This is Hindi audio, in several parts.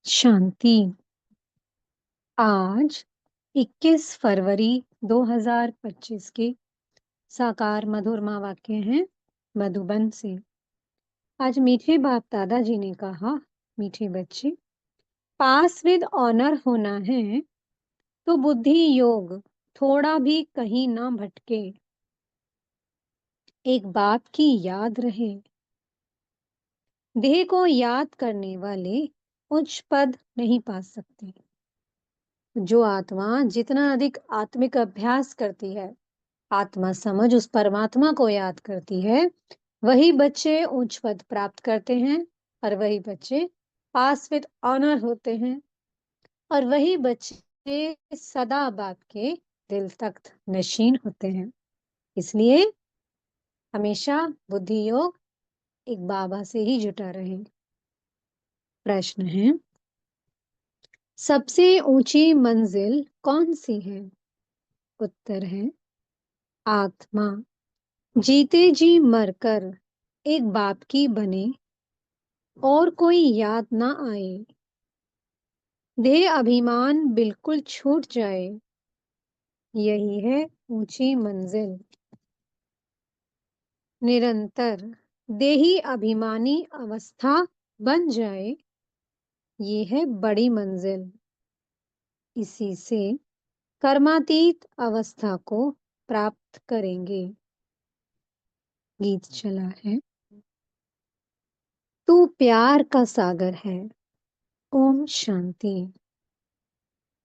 शांति। आज 21 फरवरी 2025 के साकार मधुरमा वाक्य हैं मधुबन से। आज मीठे बाप दादाजी ने कहा, मीठे बच्चे, पास विद ऑनर होना है तो बुद्धि योग थोड़ा भी कहीं ना भटके। एक बात की याद रहे, देह को याद करने वाले उच्च पद नहीं पा सकते। जो आत्मा जितना अधिक आत्मिक अभ्यास करती है, आत्मा समझ उस परमात्मा को याद करती है, वही बच्चे उच्च पद प्राप्त करते हैं और वही बच्चे पास विद ऑनर होते हैं और वही बच्चे सदा बाप के दिल तख्त नशीन होते हैं। इसलिए हमेशा बुद्धि योग एक बाबा से ही जुटा रहे। प्रश्न है, सबसे ऊंची मंजिल कौन सी है? उत्तर है आत्मा। जीते जी मरकर एक बाप की बने और कोई याद ना आए, देह अभिमान बिल्कुल छूट जाए, यही है ऊंची मंजिल। निरंतर देही अभिमानी अवस्था बन जाए, ये है बड़ी मंजिल। इसी से कर्मातीत अवस्था को प्राप्त करेंगे। गीत चला है, तू प्यार का सागर है। ओम शांति।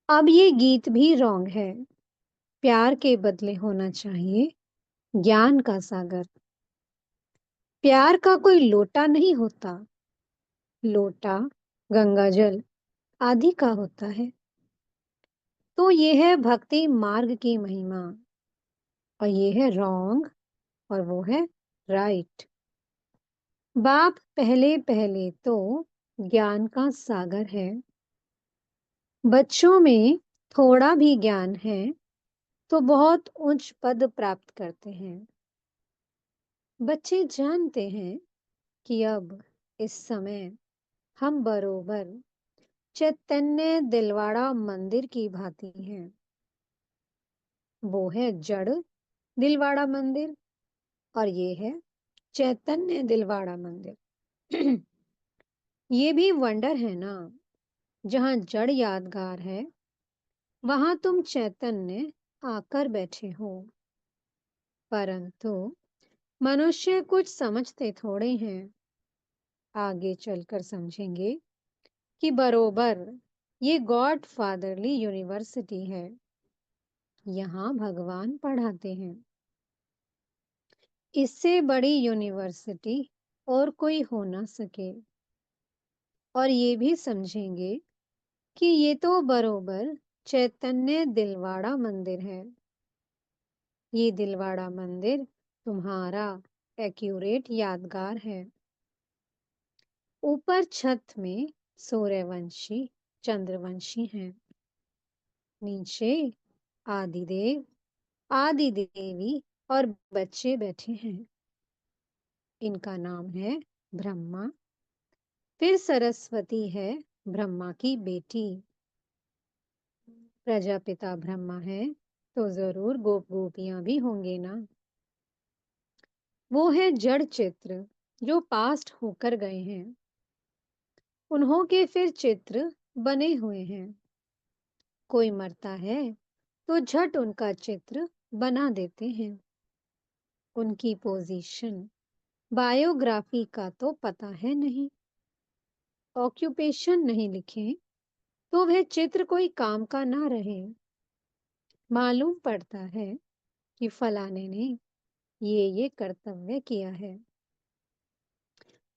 अब ये गीत भी रॉन्ग है। प्यार के बदले होना चाहिए ज्ञान का सागर। प्यार का कोई लोटा नहीं होता, लोटा गंगाजल आदि का होता है। तो ये है भक्ति मार्ग की महिमा और ये है रॉन्ग और वो है राइट। बाप पहले पहले तो ज्ञान का सागर है। बच्चों में थोड़ा भी ज्ञान है तो बहुत उच्च पद प्राप्त करते हैं। बच्चे जानते हैं कि अब इस समय हम बरोबर चैतन्य दिलवाड़ा मंदिर की भांति हैं। वो है जड़ दिलवाड़ा मंदिर और ये है चैतन्य दिलवाड़ा मंदिर। ये भी वंडर है ना, जहां जड़ यादगार है वहां तुम चैतन्य आकर बैठे हो। परंतु मनुष्य कुछ समझते थोड़े हैं। आगे चलकर समझेंगे कि बरोबर ये गॉड फादरली यूनिवर्सिटी है। यहाँ भगवान पढ़ाते हैं। इससे बड़ी यूनिवर्सिटी और कोई हो ना सके। और ये भी समझेंगे कि ये तो बरोबर चैतन्य दिलवाड़ा मंदिर है। ये दिलवाड़ा मंदिर तुम्हारा एक्यूरेट यादगार है। ऊपर छत में सूर्यवंशी चंद्रवंशी हैं। नीचे आदिदेव आदि देवी और बच्चे बैठे हैं। इनका नाम है ब्रह्मा। फिर सरस्वती है ब्रह्मा की बेटी। प्रजापिता ब्रह्मा है तो जरूर गोप गोपियां भी होंगे ना। वो है जड़ चित्र जो पास्ट होकर गए हैं। उन्हों के फिर चित्र बने हुए हैं। कोई मरता है तो झट उनका चित्र बना देते हैं। उनकी पोजीशन बायोग्राफी का तो पता है नहीं। ऑक्यूपेशन नहीं लिखे तो वह चित्र कोई काम का ना रहे। मालूम पड़ता है कि फलाने ने ये कर्तव्य किया है।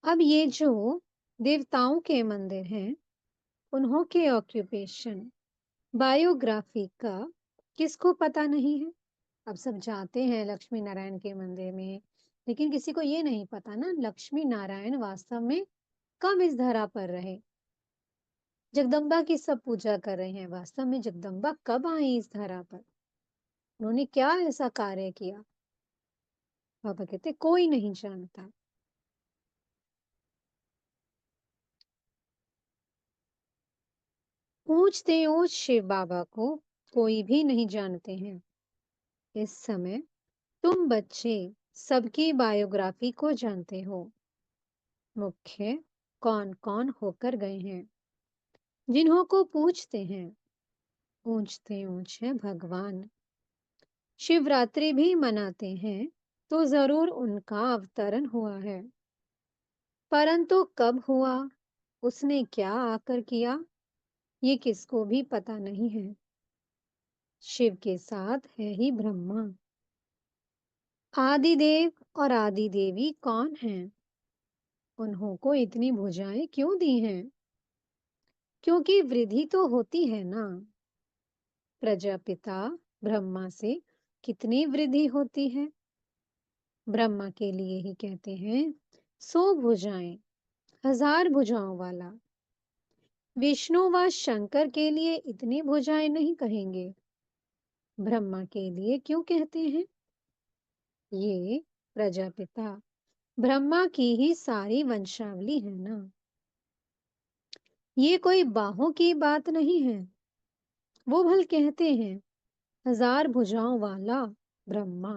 अब ये जो देवताओं के मंदिर हैं, उन्हों के ऑक्यूपेशन बायोग्राफी का किसको पता नहीं है। अब सब जाते हैं लक्ष्मी नारायण के मंदिर में, लेकिन किसी को ये नहीं पता ना लक्ष्मी नारायण वास्तव में कब इस धरा पर रहे। जगदम्बा की सब पूजा कर रहे हैं, वास्तव में जगदम्बा कब आई इस धरा पर, उन्होंने क्या ऐसा कार्य किया। बाबा कहते कोई नहीं जानता। ऊंचते ऊंच शिव बाबा को कोई भी नहीं जानते हैं। इस समय तुम बच्चे सबकी बायोग्राफी को जानते हो। मुख्य कौन कौन होकर गए हैं, जिन्हों को पूछते हैं। ऊंचते ऊंच है भगवान। शिवरात्रि भी मनाते हैं तो जरूर उनका अवतरण हुआ है। परंतु कब हुआ, उसने क्या आकर किया, ये किसको भी पता नहीं है। शिव के साथ है ही ब्रह्मा। आदिदेव और आदि देवी कौन हैं? उन्हों को इतनी भुजाएं क्यों दी हैं? क्योंकि वृद्धि तो होती है ना। प्रजापिता ब्रह्मा से कितनी वृद्धि होती है? ब्रह्मा के लिए ही कहते हैं 100 भुजाएं, 1000 भुजाओं वाला। विष्णु व शंकर के लिए इतनी भुजाएं नहीं कहेंगे, ब्रह्मा के लिए क्यों कहते हैं? ये प्रजापिता ब्रह्मा की ही सारी वंशावली है ना। ये कोई बाहों की बात नहीं है। वो भल कहते हैं 1000 भुजाओं वाला ब्रह्मा,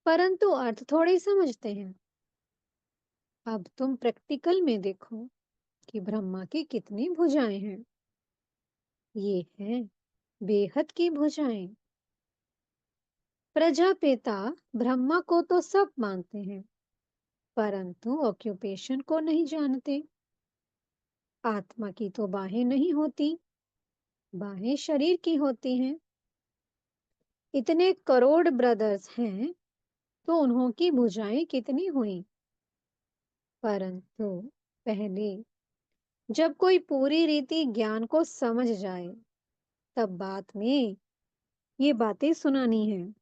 परंतु अर्थ थोड़े ही समझते हैं। अब तुम प्रैक्टिकल में देखो कि ब्रह्मा की कितनी भुजाएं हैं। ये हैं बेहद की भुजाएं। प्रजापिता ब्रह्मा को तो सब मानते हैं, परंतु ऑक्यूपेशन को नहीं जानते। आत्मा की तो बाहें नहीं होती, बाहें शरीर की होती हैं। इतने करोड़ ब्रदर्स हैं तो उन्हों की भुजाएं कितनी हुई। परंतु पहले जब कोई पूरी रीति ज्ञान को समझ जाए, तब बाद में ये बातें सुनानी है।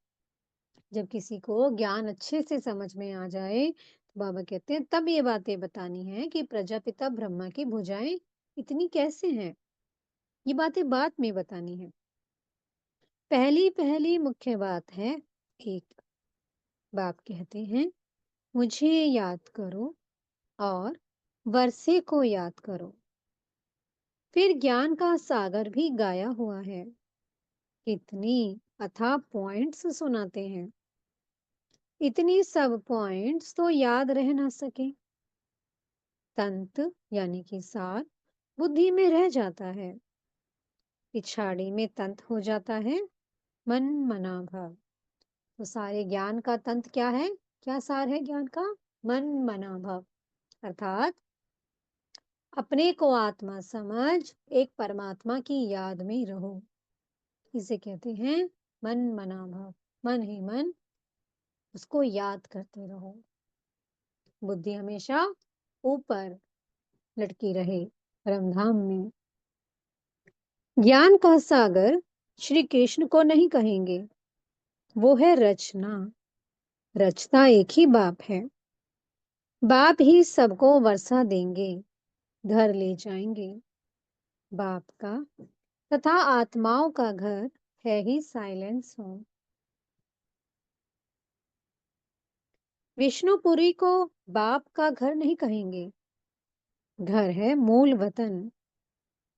जब किसी को ज्ञान अच्छे से समझ में आ जाए, तो बाबा कहते हैं तब ये बातें बतानी है कि प्रजापिता ब्रह्मा की भुजाएं इतनी कैसे हैं। ये बातें बाद में बतानी है। पहली पहली मुख्य बात है एक। बाप कहते हैं मुझे याद करो और वर्षे को याद करो। फिर ज्ञान का सागर भी गाया हुआ है। कितनी अथाह पॉइंट्स सुनाते हैं। इतनी सब पॉइंट्स तो याद रह ना सके। तंत यानी कि सार बुद्धि में रह जाता है, पिछाड़ी में तंत हो जाता है मन मना भाव। तो सारे ज्ञान का तंत क्या है, क्या सार है ज्ञान का? मन मना भाव। अर्थात अपने को आत्मा समझ एक परमात्मा की याद में रहो। इसे कहते हैं मन मना भाव। मन ही मन उसको याद करते रहो। बुद्धि हमेशा ऊपर लटकी रहे परमधाम में। ज्ञान का सागर श्री कृष्ण को नहीं कहेंगे, वो है रचना। रचना एक ही बाप है। बाप ही सबको वर्षा देंगे, घर ले जाएंगे। बाप का तथा आत्माओं का घर है ही साइलेंस होम। विष्णुपुरी को बाप का घर नहीं कहेंगे, घर है मूल वतन,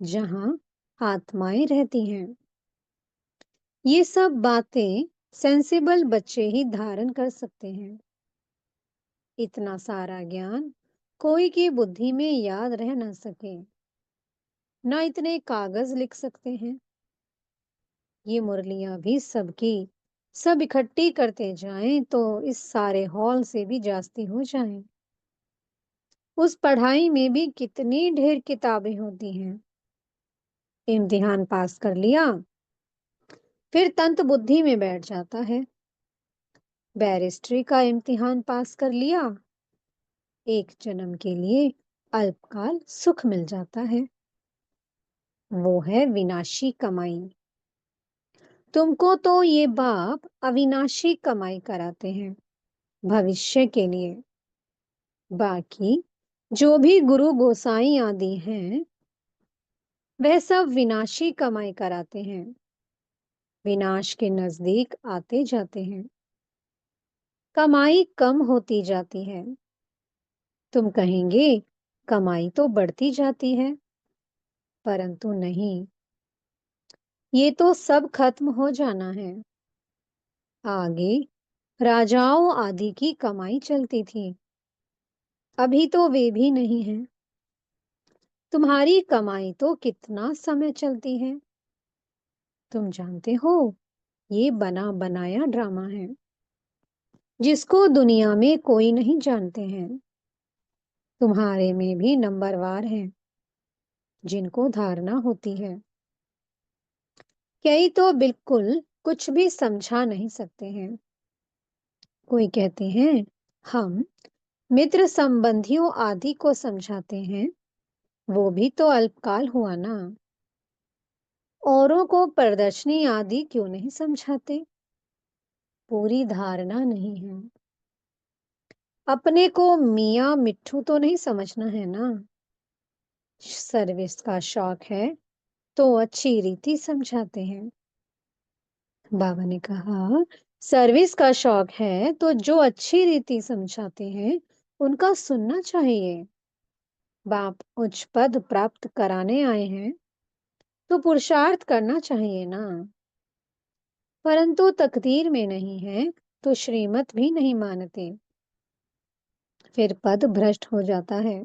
जहां आत्माएं रहती हैं। ये सब बातें सेंसिबल बच्चे ही धारण कर सकते हैं। इतना सारा ज्ञान कोई की बुद्धि में याद रह ना सके, ना इतने कागज लिख सकते हैं। ये मुरलियां भी सबकी सब इकट्ठी करते जाएं तो इस सारे हॉल से भी जास्ती हो जाएं। उस पढ़ाई में भी कितनी ढेर किताबें होती हैं। इम्तिहान पास कर लिया, फिर तंत बुद्धि में बैठ जाता है। बैरिस्ट्री का इम्तिहान पास कर लिया, एक जन्म के लिए अल्पकाल सुख मिल जाता है। वो है विनाशी कमाई। तुमको तो ये बाप अविनाशी कमाई कराते हैं भविष्य के लिए। बाकी जो भी गुरु गोसाई आदि हैं, वह सब विनाशी कमाई कराते हैं, विनाश के नजदीक आते जाते हैं। कमाई कम होती जाती है। तुम कहेंगे कमाई तो बढ़ती जाती है। परंतु नहीं, ये तो सब खत्म हो जाना है। आगे राजाओं आदि की कमाई चलती थी, अभी तो वे भी नहीं है। तुम्हारी कमाई तो कितना समय चलती है। तुम जानते हो, ये बना बनाया ड्रामा है, जिसको दुनिया में कोई नहीं जानते हैं। तुम्हारे में भी नंबरवार हैं, जिनको धारणा होती है। कई तो बिल्कुल कुछ भी समझा नहीं सकते हैं। कोई कहते हैं, हम मित्र संबंधियों आदि को समझाते हैं, वो भी तो अल्पकाल हुआ ना। औरों को प्रदर्शनी आदि क्यों नहीं समझाते, पूरी धारणा नहीं है। अपने को मियाँ मिट्ठू तो नहीं समझना है ना। सर्विस का शौक है तो अच्छी रीति समझाते हैं। बाबा ने कहा, सर्विस का शौक है तो जो अच्छी रीति समझाते हैं उनका सुनना चाहिए। बाप उच्च पद प्राप्त कराने आए हैं तो पुरुषार्थ करना चाहिए ना। परंतु तकदीर में नहीं है तो श्रीमत भी नहीं मानते, फिर पद भ्रष्ट हो जाता है।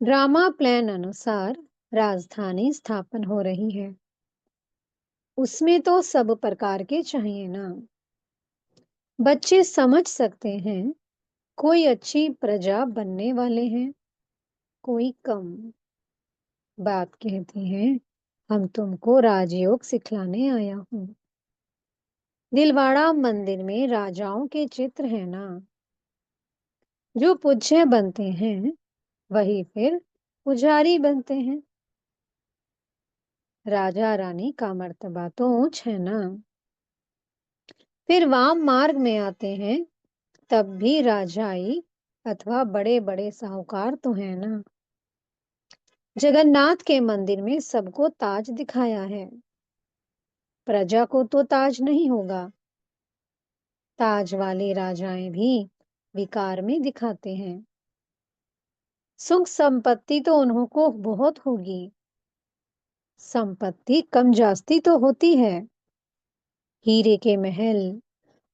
ड्रामा प्लान अनुसार राजधानी स्थापन हो रही है, उसमें तो सब प्रकार के चाहिए ना। बच्चे समझ सकते हैं, कोई अच्छी प्रजा बनने वाले हैं, कोई कम। बाप कहती है, हम तुमको राजयोग सिखलाने आया हूँ। दिलवाड़ा मंदिर में राजाओं के चित्र है ना, जो पूज्य बनते हैं वही फिर पुजारी बनते हैं। राजा रानी का मर्तबा तो ऊंच है ना। फिर वाम मार्ग में आते हैं, तब भी राजाई अथवा बड़े बड़े साहूकार तो है ना। जगन्नाथ के मंदिर में सबको ताज दिखाया है, प्रजा को तो ताज नहीं होगा। ताज वाले राजाएं भी विकार में दिखाते हैं। सुख संपत्ति तो उन्हों को बहुत होगी, संपत्ति कम जास्ती तो होती है। हीरे के महल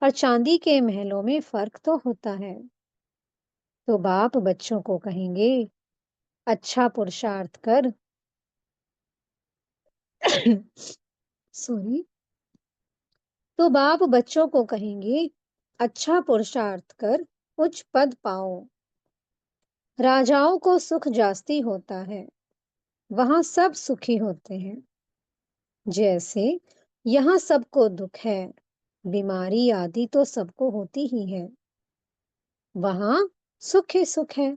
और चांदी के महलों में फर्क तो होता है। तो बाप बच्चों को कहेंगे, अच्छा पुरुषार्थ कर सॉरी। तो बाप बच्चों को कहेंगे, अच्छा पुरुषार्थ कर उच्च पद पाओ। राजाओं को सुख जास्ती होता है, वहां सब सुखी होते हैं। जैसे यहाँ सबको दुख है, बीमारी आदि तो सबको होती ही है, वहां सुख ही सुख है।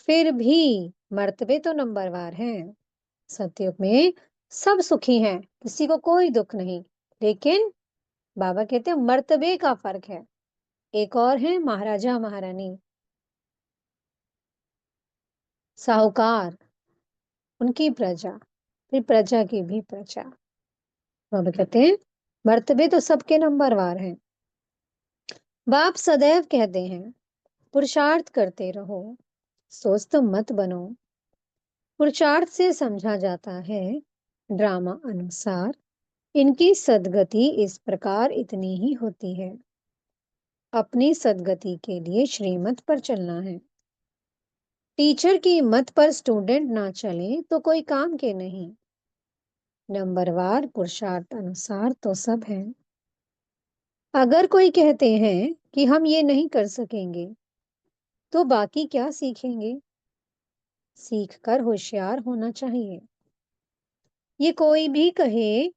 फिर भी मर्तबे तो नंबरवार हैं। सतयुग में सब सुखी हैं, किसी को कोई दुख नहीं। लेकिन बाबा कहते हैं मर्तबे का फर्क है। एक और है महाराजा महारानी, साहूकार, उनकी प्रजा, फिर प्रजा की भी प्रजा। बाबा कहते हैं मर्तबे तो सबके नंबरवार हैं। बाप सदैव कहते हैं, पुरुषार्थ करते रहो, सुस्त मत बनो। पुरुषार्थ से समझा जाता है, ड्रामा अनुसार इनकी सदगति इस प्रकार इतनी ही होती है। अपनी सदगति के लिए श्रीमत पर चलना है। टीचर की मत पर स्टूडेंट ना चले तो कोई काम के नहीं। नंबरवार पुरुषार्थ अनुसार तो सब है। अगर कोई कहते हैं कि हम ये नहीं कर सकेंगे, तो बाकी क्या सीखेंगे। सीख कर होशियार होना चाहिए। ये कोई भी कहे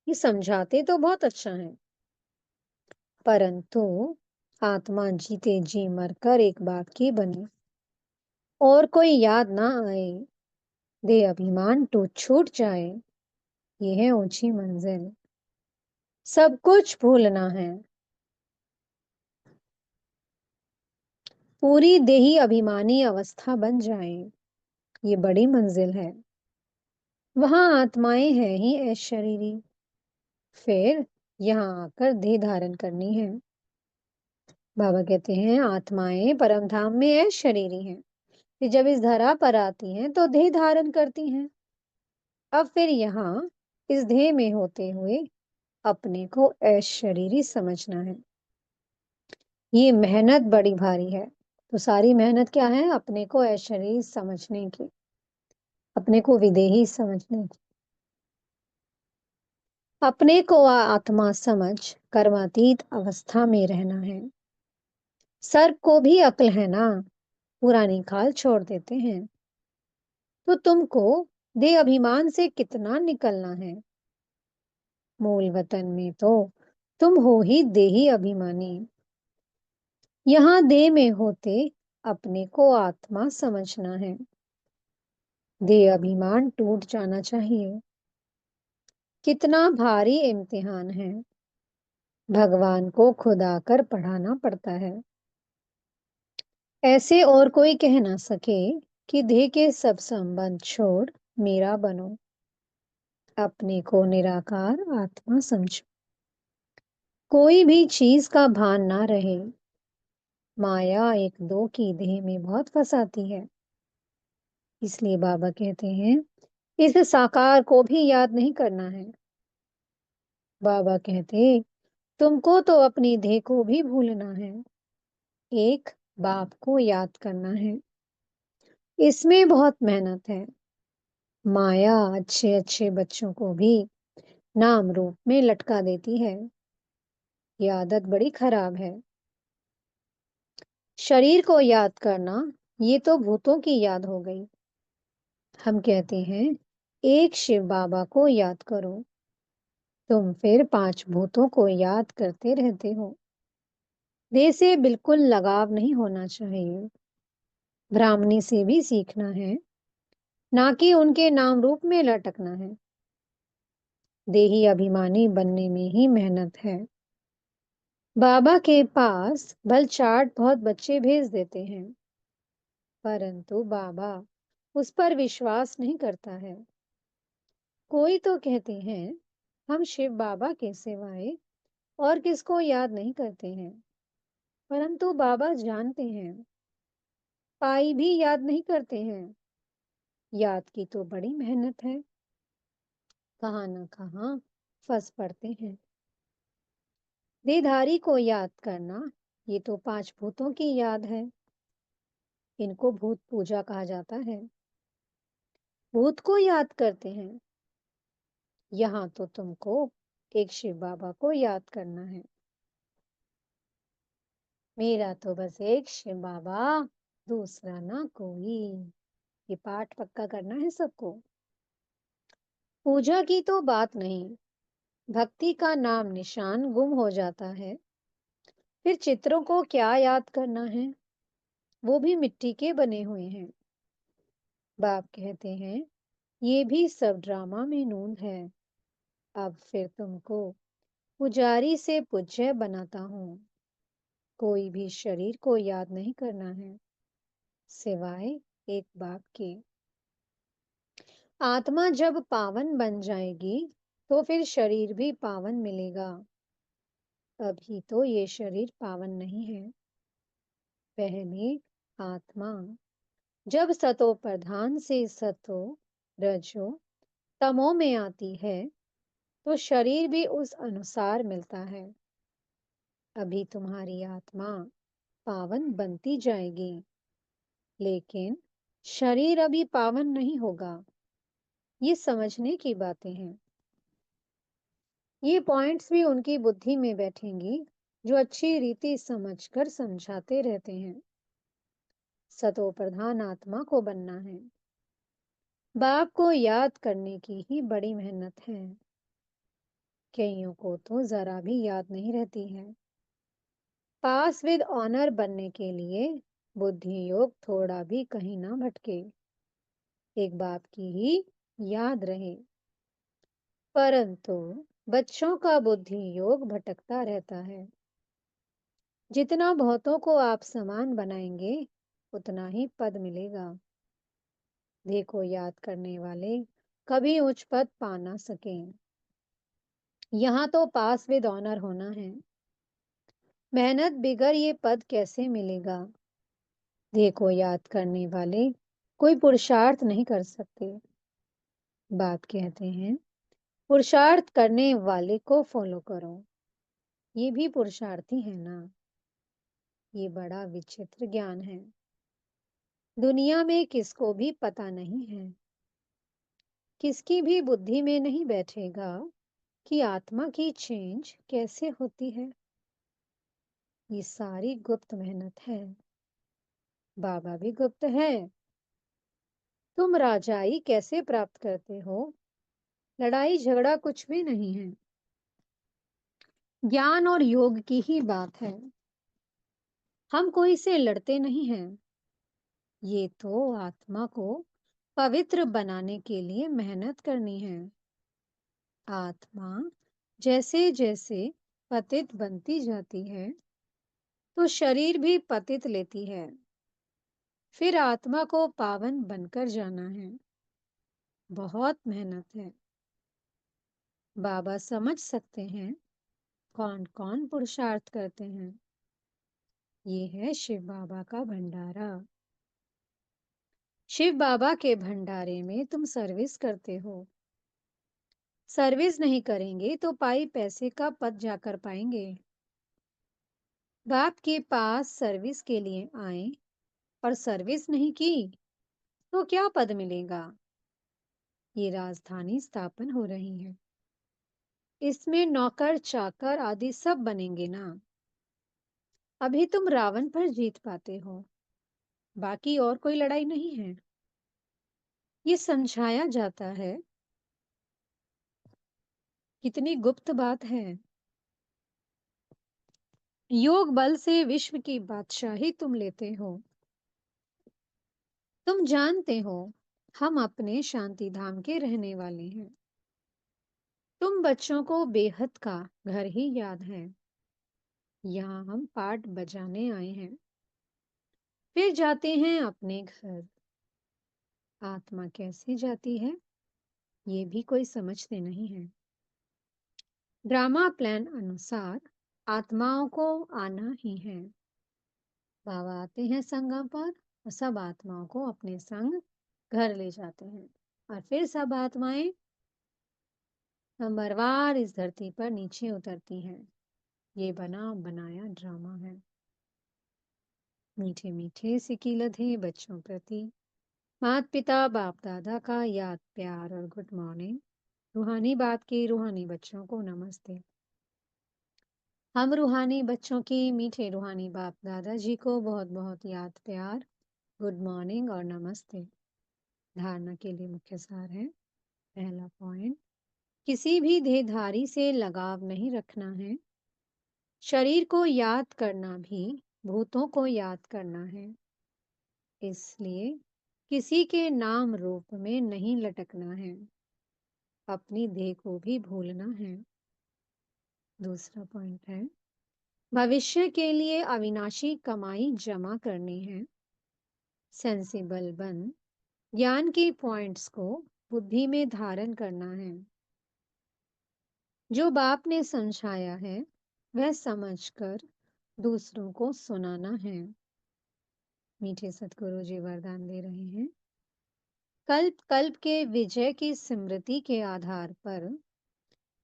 कि समझाते तो बहुत अच्छा है, परंतु आत्मा जीते जी मरकर एक बात की बने, और कोई याद ना आए, दे अभिमान टूट छूट जाए, ये है ऊंची मंजिल। सब कुछ भूलना है, पूरी देही अभिमानी अवस्था बन जाए, ये बड़ी मंजिल है। वहां आत्माएं हैं ही ऐशरीरी, फिर यहाँ आकर देह धारण करनी है। बाबा कहते हैं आत्माएं परम धाम में ऐशरीरी हैं, कि जब इस धरा पर आती हैं तो देह धारण करती हैं। अब फिर यहाँ इस देह में होते हुए अपने को अशरीरी समझना है। ये मेहनत बड़ी भारी है। तो सारी मेहनत क्या है? अपने को अशरीरी समझने की, अपने को विदेही समझने की। अपने को आत्मा समझ कर्मातीत अवस्था में रहना है। सर्प को भी अक्ल है ना, पुरानी खाल छोड़ देते हैं। तो तुमको देह अभिमान से कितना निकलना है। मूल वतन में तो तुम हो ही देही अभिमानी। यहाँ देह में होते अपने को आत्मा समझना है। देह अभिमान टूट जाना चाहिए। कितना भारी इम्तिहान है। भगवान को खुद आकर पढ़ाना पड़ता है। ऐसे और कोई कह ना सके कि देह के सब संबंध छोड़ मेरा बनो। अपने को निराकार आत्मा समझो। कोई भी चीज का भान ना रहे। माया एक दो की देह में बहुत फंसाती है। इसलिए बाबा कहते हैं इस साकार को भी याद नहीं करना है। बाबा कहते तुमको तो अपनी देह को भी भूलना है। एक बाप को याद करना है। इसमें बहुत मेहनत है। माया अच्छे अच्छे बच्चों को भी नाम रूप में लटका देती है। ये आदत बड़ी खराब है। शरीर को याद करना, ये तो भूतों की याद हो गई। हम कहते हैं एक शिव बाबा को याद करो। तुम फिर पांच भूतों को याद करते रहते हो। देह से बिल्कुल लगाव नहीं होना चाहिए। ब्राह्मणी से भी सीखना है, ना कि उनके नाम रूप में लटकना है। देही अभिमानी बनने में ही मेहनत है। बाबा के पास बल चाट बहुत बच्चे भेज देते हैं, परंतु बाबा उस पर विश्वास नहीं करता है। कोई तो कहते हैं हम शिव बाबा के सिवाय और किसको याद नहीं करते हैं, परंतु बाबा जानते हैं पाई भी याद नहीं करते हैं। याद की तो बड़ी मेहनत है। कहाँ न कहाँ फंस पड़ते हैं। देहधारी को याद करना, ये तो पांच भूतों की याद है। इनको भूत पूजा कहा जाता है। भूत को याद करते हैं। यहाँ तो तुमको एक शिव बाबा को याद करना है। मेरा तो बस एक शिव बाबा, दूसरा ना कोई। ये पाठ पक्का करना है सबको। पूजा की तो बात नहीं, भक्ति का नाम निशान गुम हो जाता है। फिर चित्रों को क्या याद करना है? वो भी मिट्टी के बने हुए हैं। बाप कहते हैं ये भी सब ड्रामा में नूंद है। अब फिर तुमको पुजारी से पूज्य बनाता हूँ। कोई भी शरीर को याद नहीं करना है, सिवाय एक बाप के। आत्मा जब पावन बन जाएगी तो फिर शरीर भी पावन मिलेगा। अभी तो ये शरीर पावन नहीं है। पहले आत्मा जब सतो प्रधान से सतो रजो तमो में आती है तो शरीर भी उस अनुसार मिलता है। अभी तुम्हारी आत्मा पावन बनती जाएगी, लेकिन शरीर अभी पावन नहीं होगा। ये समझने की बातें हैं। ये पॉइंट्स भी उनकी बुद्धि में बैठेंगी जो अच्छी रीति समझकर समझाते रहते हैं। सतो प्रधान आत्मा को बनना है। बाप को याद करने की ही बड़ी मेहनत है। कईयों को तो जरा भी याद नहीं रहती है। पास विद ऑनर बनने के लिए बुद्धि योग थोड़ा भी कहीं ना भटके, एक बाप की ही याद रहे। परंतु बच्चों का बुद्धि योग भटकता रहता है। जितना बहुतों को आप समान बनाएंगे उतना ही पद मिलेगा। देखो याद करने वाले कभी उच्च पद पा ना सके। यहाँ तो पास विद ऑनर होना है। मेहनत बिगर ये पद कैसे मिलेगा? ध्येय को याद करने वाले कोई पुरुषार्थ नहीं कर सकते। बाप कहते हैं, पुरुषार्थ करने वाले को फॉलो करो। ये भी पुरुषार्थ ही है ना। ये बड़ा विचित्र ज्ञान है। दुनिया में किसको भी पता नहीं है, किसकी भी बुद्धि में नहीं बैठेगा कि आत्मा की चेंज कैसे होती है। ये सारी गुप्त मेहनत है। बाबा भी गुप्त है। तुम राजाई कैसे प्राप्त करते हो? लड़ाई झगड़ा कुछ भी नहीं है। ज्ञान और योग की ही बात है। हम कोई से लड़ते नहीं हैं। ये तो आत्मा को पवित्र बनाने के लिए मेहनत करनी है। आत्मा जैसे जैसे पतित बनती जाती है, तो शरीर भी पतित लेती है। फिर आत्मा को पावन बनकर जाना है। बहुत मेहनत है। बाबा समझ सकते हैं कौन कौन पुरुषार्थ करते हैं। ये है शिव बाबा का भंडारा। शिव बाबा के भंडारे में तुम सर्विस करते हो। सर्विस नहीं करेंगे तो पाई पैसे का पद जाकर पाएंगे। बाप के पास सर्विस के लिए आए और सर्विस नहीं की तो क्या पद मिलेगा? ये राजधानी स्थापन हो रही है। इसमें नौकर चाकर आदि सब बनेंगे ना। अभी तुम रावण पर जीत पाते हो, बाकी और कोई लड़ाई नहीं है। ये समझाया जाता है। कितनी गुप्त बात है। योग बल से विश्व की बादशाही तुम लेते हो। तुम जानते हो हम अपने शांति धाम के रहने वाले हैं। तुम बच्चों को बेहद का घर ही याद है। यहाँ हम पाठ बजाने आए हैं, फिर जाते हैं अपने घर। आत्मा कैसे जाती है, ये भी कोई समझते नहीं है। ड्रामा प्लान अनुसार आत्माओं को आना ही है। बाबा आते हैं संगम पर और सब आत्माओं को अपने संग घर ले जाते हैं, और फिर सब आत्माएं नंबरवार इस धरती पर नीचे उतरती हैं। ये बना बनाया ड्रामा है। मीठे मीठे सिकीलत है बच्चों प्रति माता पिता बाप दादा का याद प्यार और गुड मॉर्निंग। रूहानी बात के रूहानी बच्चों को नमस्ते। हम रूहानी बच्चों की मीठे रूहानी बाप दादाजी को बहुत बहुत याद प्यार, गुड मॉर्निंग और नमस्ते। धारणा के लिए मुख्य सार है। पहला पॉइंट, किसी भी देहधारी से लगाव नहीं रखना है। शरीर को याद करना भी भूतों को याद करना है। इसलिए किसी के नाम रूप में नहीं लटकना है। अपनी देह को भी भूलना है। दूसरा पॉइंट है, भविष्य के लिए अविनाशी कमाई जमा करनी है। सेंसिबल बन ज्ञान के पॉइंट्स को बुद्धि में धारण करना है। जो बाप ने समझाया है वह समझकर दूसरों को सुनाना है। मीठे सतगुरु जी वरदान दे रहे हैं। कल्प कल्प के विजय की स्मृति के आधार पर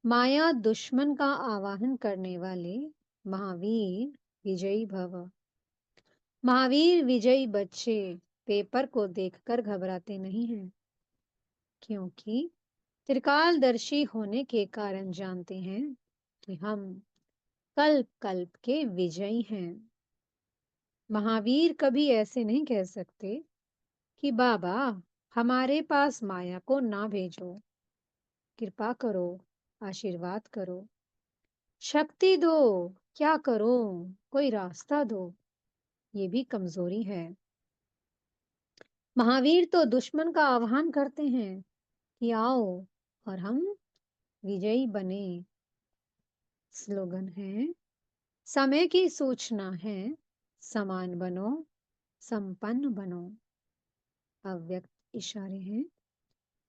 माया दुश्मन का आवाहन करने वाले महावीर विजयी भव। महावीर विजयी बच्चे पेपर को देखकर घबराते नहीं हैं, क्योंकि त्रिकालदर्शी होने के कारण जानते हैं कि हम कल्प कल्प के विजयी हैं। महावीर कभी ऐसे नहीं कह सकते कि बाबा हमारे पास माया को ना भेजो, कृपा करो, आशीर्वाद करो, शक्ति दो, क्या करो, कोई रास्ता दो। ये भी कमजोरी है। महावीर तो दुश्मन का आह्वान करते हैं कि आओ और हम विजयी बने। स्लोगन है, समय की सूचना है, समान बनो, संपन्न बनो। अव्यक्त इशारे हैं,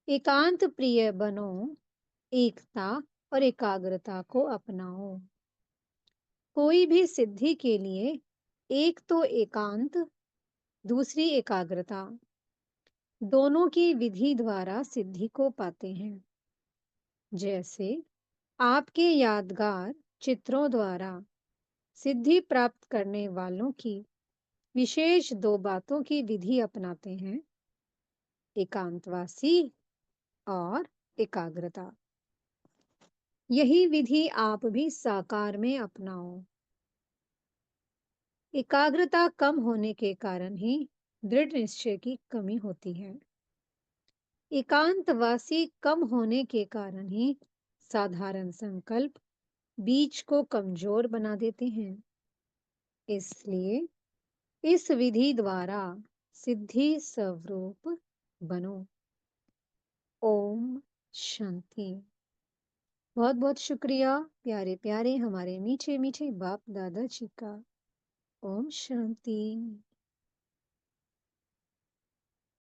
एकांत प्रिय बनो, एकता और एकाग्रता को अपनाओ। कोई भी सिद्धि के लिए एक तो एकांत दूसरी एकाग्रता, दोनों की विधि द्वारा सिद्धि को पाते हैं। जैसे आपके यादगार चित्रों द्वारा सिद्धि प्राप्त करने वालों की विशेष दो बातों की विधि अपनाते हैं: एकांतवासी और एकाग्रता। यही विधि आप भी साकार में अपनाओ। एकाग्रता कम होने के कारण ही दृढ़ निश्चय की कमी होती है। एकांतवासी कम होने के कारण ही साधारण संकल्प बीज को कमजोर बना देते हैं। इसलिए इस विधि द्वारा सिद्धि स्वरूप बनो। ओम शांति। बहुत बहुत शुक्रिया प्यारे प्यारे हमारे मीठे मीठे बाप दादा जी का। ओम शांति।